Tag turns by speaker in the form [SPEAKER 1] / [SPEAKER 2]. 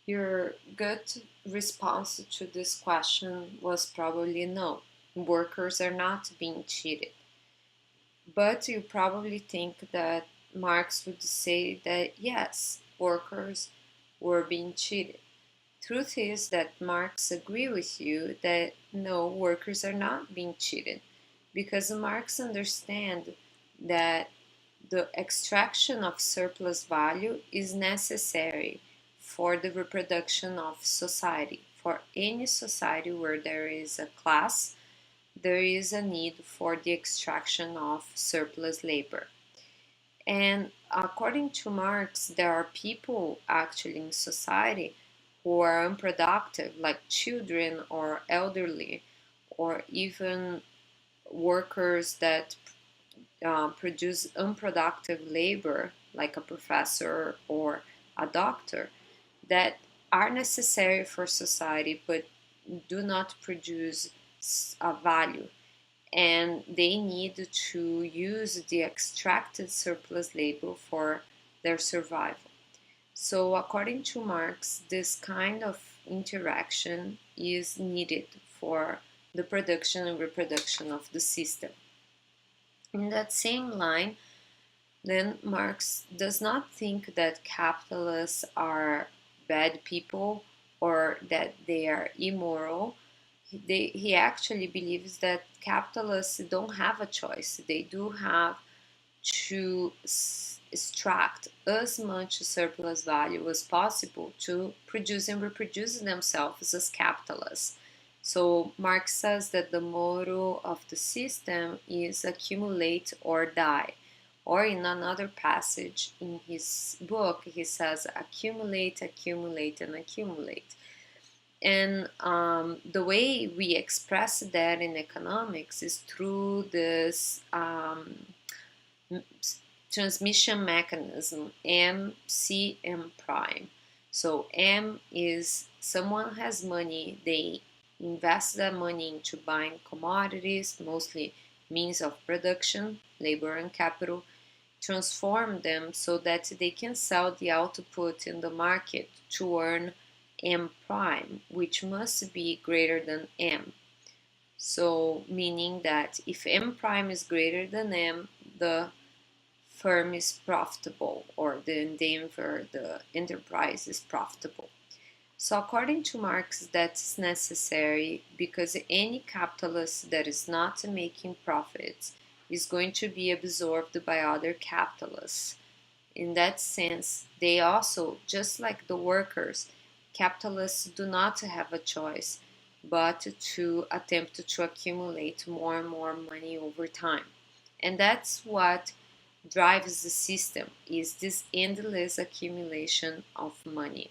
[SPEAKER 1] Your gut response to this question was probably no, workers are not being cheated. But you probably think that Marx would say that yes, workers were being cheated. Truth is that Marx agree with you that no, workers are not being cheated because Marx understand that the extraction of surplus value is necessary for the reproduction of society. For any society where there is a class, there is a need for the extraction of surplus labor. And according to Marx, there are people actually in society who are unproductive, like children or elderly, or even workers that produce unproductive labor, like a professor or a doctor, that are necessary for society but do not produce a value, and they need to use the extracted surplus labor for their survival. So, according to Marx, this kind of interaction is needed for the production and reproduction of the system. In that same line, then Marx does not think that capitalists are bad people or that they are immoral. He actually believes that capitalists don't have a choice. They do have to extract as much surplus value as possible to produce and reproduce themselves as capitalists. So Marx says that the motto of the system is accumulate or die. Or in another passage in his book, he says accumulate, accumulate, and accumulate. And the way we express that in economics is through this transmission mechanism MCM prime. So M is someone has money, they invest that money into buying commodities, mostly means of production, labor and capital, transform them so that they can sell the output in the market to earn M prime, which must be greater than M. So, meaning that if M prime is greater than M, the firm is profitable, or the endeavor, the enterprise is profitable. So, according to Marx, that's necessary because any capitalist that is not making profits is going to be absorbed by other capitalists. In that sense, they also, just like the workers, capitalists do not have a choice but to attempt to accumulate more and more money over time. And that's what drives the system, is this endless accumulation of money.